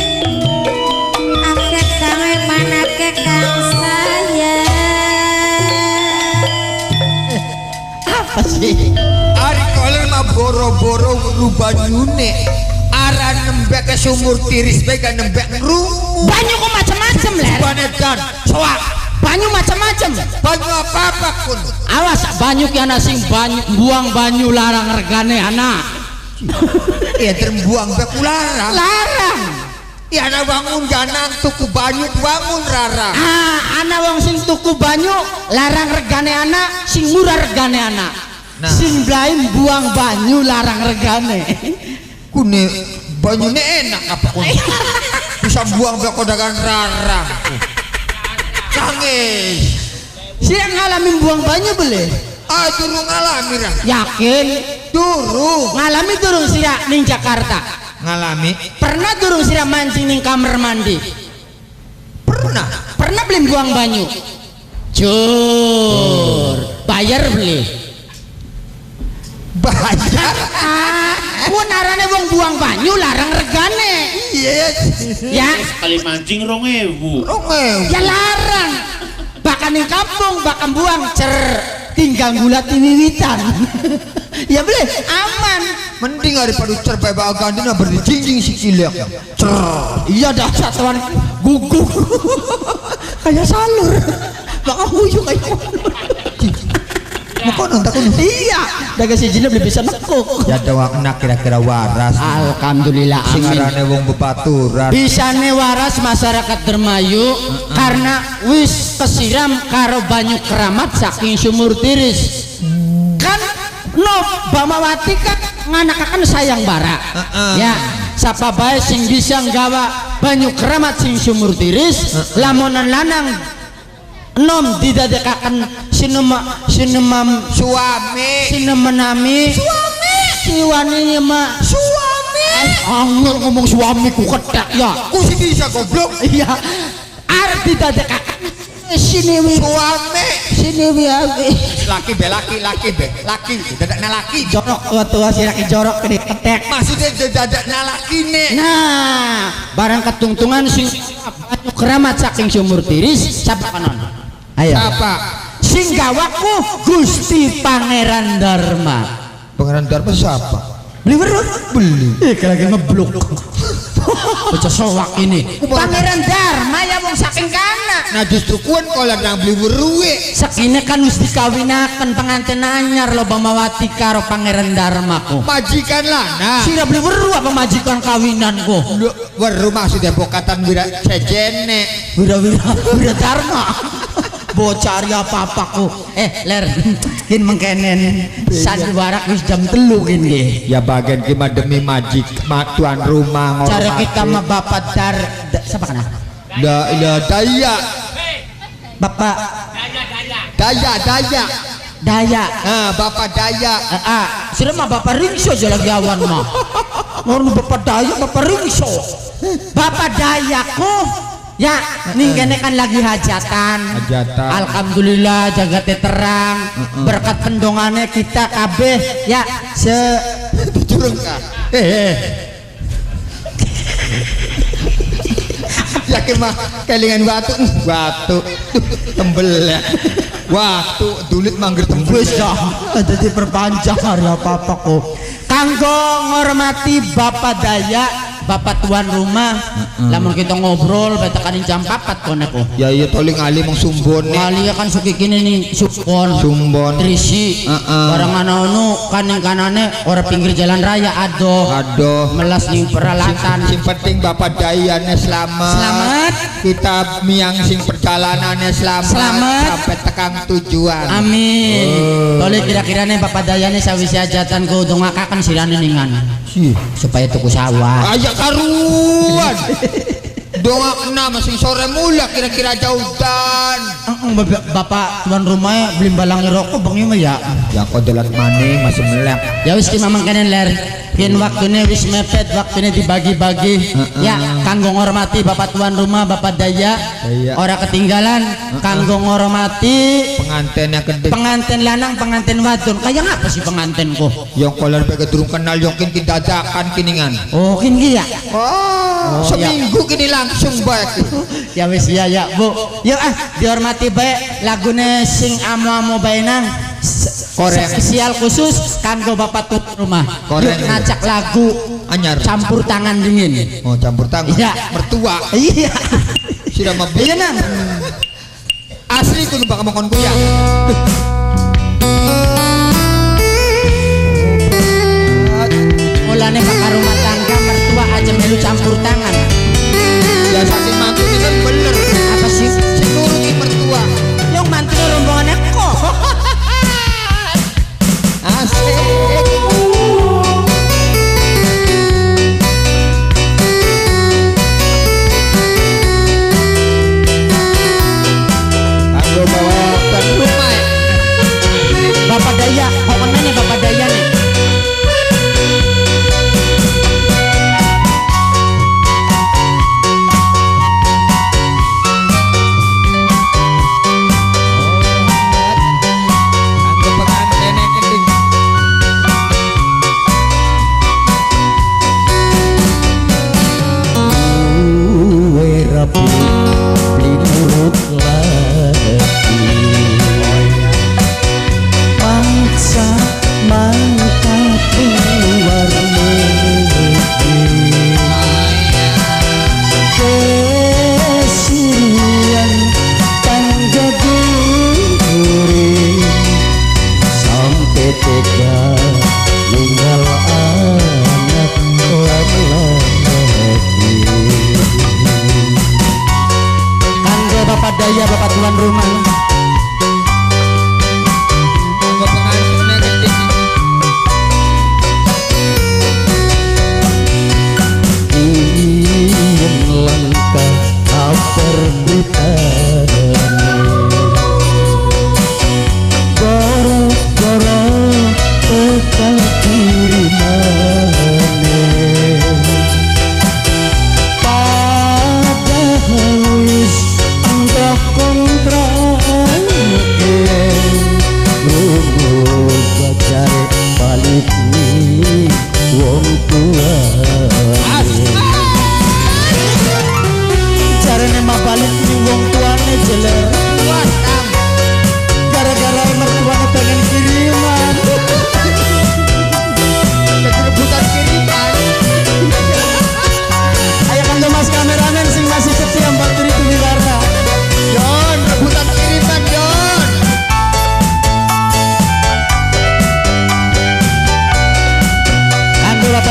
akeh kawe manake kang saya Apa sih? ari koler mah boro-boro rubanyune arah nembek ke sumur tiris bae kan nembek ngrumu Banyu kok macam-macam ler. banedan soak Banyu macam-macam. banyu apa pun Awas banyu ki ana sing banyu buang banyu larang regane anak. ya terbuang bae kularang Larang. ya ana bangun janang tuku banyu bangun rara Ana wong sing tuku banyu larang regane anak, sing murah regane anak. Nah. Sing lain buang banyu larang regane. kune banyune enak apa kun bisa buang bae kodakan rara cangis Sira ngalamin buang banyu boleh? durung ngalami ra Yakin? durung Ngalami durung sira ning Jakarta? ngalami Pernah durung sira mancing ning kamar mandi? pernah Pernah beli buang banyu? Jur, bayar beli. bayar Ku narane wong buang banyu larang regane. yes Ya, Kali mancing 2000. ya larang. Bahkan ning kampung bakal buang tinggal gula wiwitan. Ya boleh, aman. mending daripada cerbai bawa gandina berdijingjing si cilek Iya dah satuan guguk. Kayak salur. Bakal huyuk kayak muka nonton aku iya, daga si Jina belum bisa nekuk. ya doang nak kira-kira waras Alhamdulillah, sing amin. arane wong bebaturan Bisa waras masyarakat Dermayu karena wis kesiram karo banyu keramat saking sumur tiris. Kan no Bamawati kan nganakaken sayang bara. Ya, sapa bae sing bisa nggawa banyu keramat sing sumur tiris, lamunan lanang nom didadekaken sinemam Suami. sinemenami siwani ya mak Angel ngomong suamiku kedak ya. Ku sih bisa goblok. iya arti tadi sini wi Suami. sini wi abi Laki be, laki. Dadakna laki. jorok tua si laki jorok kene ketek Maksudnya dadakna laki nih. nah barang ketungtungan sing banyak keramat saking sumur tiris siapa kanon ayo Apa? sing gawaku Gusti Pangeran Dharma Pangeran Dharma siapa? beli berut beli lagi ngeblok baca soak ini Pangeran Dharma ya wong saking kana Nah justru kuan kalau yang beli beruwe. sakine kan wis dikawinaken pengantin anyar lo Bamawati karo Pangeran Dharma ku Majikan lah. Nah. sira beli weru apa majikan kawinanku Weru maksudnya bokatan wira sejene. wira Dharma bocah ya papaku ler kin mengkenen sandiwara wis jam 3 gini Ya bagian kita demi majik tuan rumah ngormati. cara kita mah bapak siapa kana La daya. bapak Daya. daya Bapak daya. sudah mah bapak ringso aja lagi awan mah ngomong bapak daya bapak ringso bapak dayaku ya nih kene kan lagi hajatan alhamdulillah jagatnya terang berkat pendongannya kita kabeh ya Turun kah? Yakin mah kelingan batu tembel ya. Waktu dulit mangger tembel. wis dah jadi perpanjang ya papaku kanggo ngormati bapak daya bapak tuan rumah lamun kita ngobrol betakanin jam 4 koneku Ya iya toling ali mong sumbon nih. kali ya kan suki kini nih Sumbon. trisi barang anu kaning kanane orang pinggir jalan raya Aduh. melas nih peralatan Sing penting bapak dayanya selamat. Kita miang sing perjalanannya selamat. Sampai tekan tujuan. amin boleh kira-kira nih bapak dayane sawise hajatan ku dongakaken silane ningan supaya tuku sawah Aja karuan. Dongakna masing sore mula kira-kira jauhan. bapak tuan rumahnya beli balangi rokok bang Yuma ya Ya kok delat maning masih melek. ya wis mamang kenen ler kin waktunya wis mepet waktunya dibagi-bagi ya kanggo ngormati bapak tuan rumah bapak daya ora ketinggalan kanggo ngormati Pengantin yang gede. pengantin lanang pengantin wadon kayak ngapa sih pengantenku Yang kolan bega durung kenal yang kini dadakan kiningan. oh kini ya Seminggu kini langsung baik. ya wis ya bu yuk dihormati baik lagune sing amo-amo bae nang spesial khusus kanggo bapak tuan rumah Koreng. yuk ngacak lagu Anyar. campur tangan dingin Oh campur tangan. Iya. Mertua. iya Sudah mabuk. iya nang Asli kudu bakal makan kuya. mulane bakal rumah tangga mertua aja melu campur tangan Ya saking mantu ini kan bener. apa sih Nurutin mertua. yang mantu rombongannya kok Asli. Aku bawa tuan rumah. bapak daya kok kenanya bapak daya nih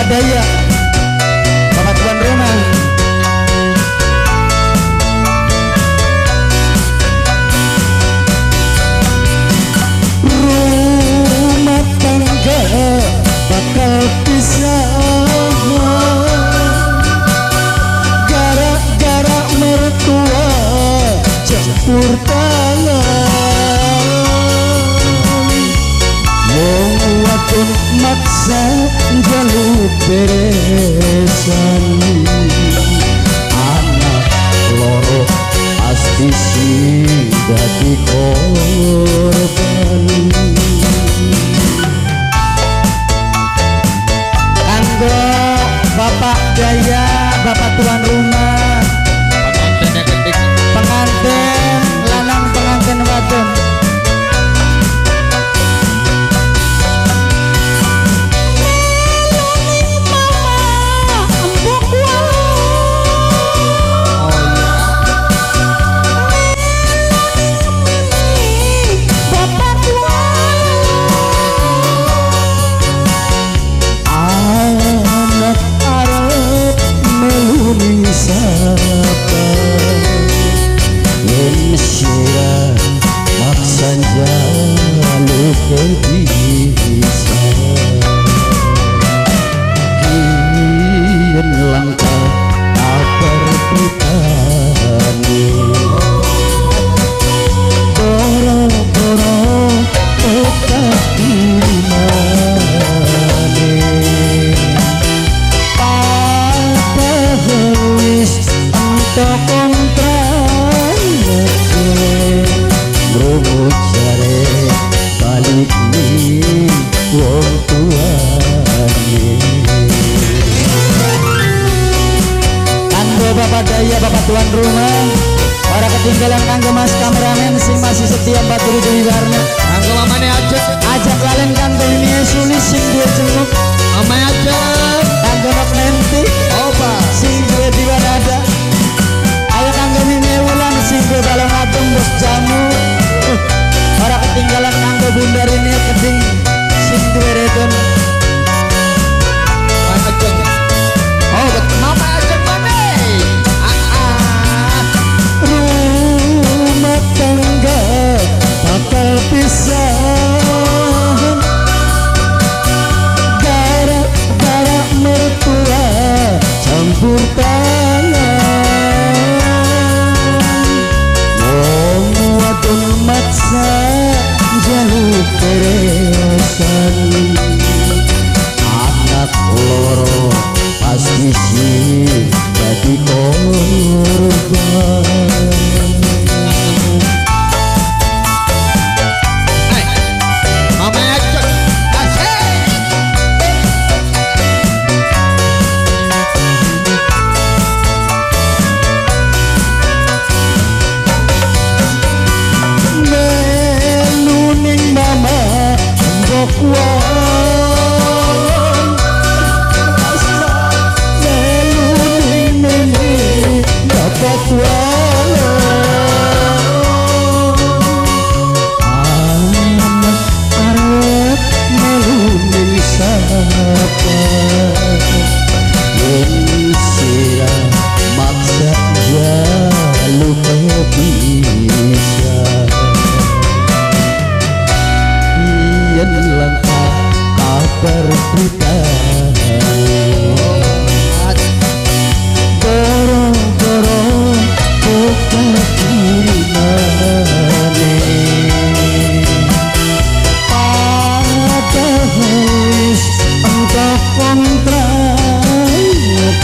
Daya, Bapak tuan rumah. Rumah tangga bakal pisah gara-gara mertua campur tangan. Wong wadon maksa jaluk beresan, anak loro pasti sing dadi korban. Kanggo Bapak Daya, Bapak tuan rumah, pengantin lanang pengantin wadon. Bapak Daya, Bapak tuan rumah, para ketinggalan kanggo mas kameramen sing masih setia batur di warna. Kanggo mamane aja. Ajak kalian kanggo ini sulis sing dua jenguk. Mamane aja. Kanggo nok nanti. Opa. Sing dua di ada. Ayo kanggo ini ulang sing dua balong atom bos jamu. Para ketinggalan kanggo bundar ini keding sing dua redon. Mamane aja. Oh, mama aja mame. Rumah tangga bakal pisah gara-gara mertua campur tangan. Wong wadon maksa jaluk beresan, anak loro pasti sih jadi korban. Mama aja. Meluning mama mbok wan, meluning nene dapat wan. Anak arep meluning sapa, yen sira maksa jaluk bisa. Yen langkah kabar berita, goro-goro buka kirimane, padahal engkau kontrak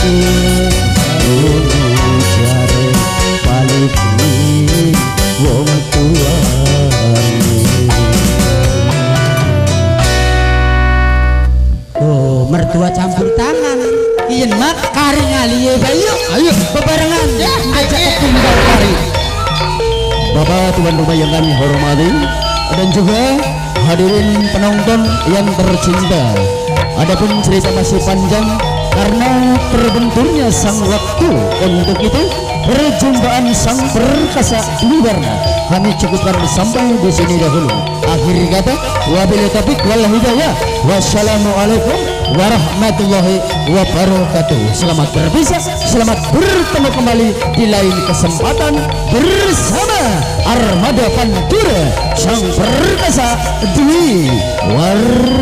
dulu jare balik nih wong tuane. Oh, mertua campur tangan. Iyen mat kari ngaliye bayu. Ayo bebarengan ajak ketumbal kari. Bapak tuan rumah yang kami hormati dan juga hadirin penonton yang tercinta. Adapun cerita masih panjang karena terbenturnya sang waktu. Untuk itu perjumpaan sang perkasa Lubarna kami cukupkan sampai di sini dahulu. Akhir kata wabillahi taufiq wal hidayah. Wassalamualaikum warahmatullahi wabarakatuh. Selamat berpisah, selamat bertemu kembali di lain kesempatan bersama Armada Pantura Sang Perkasa Dwi War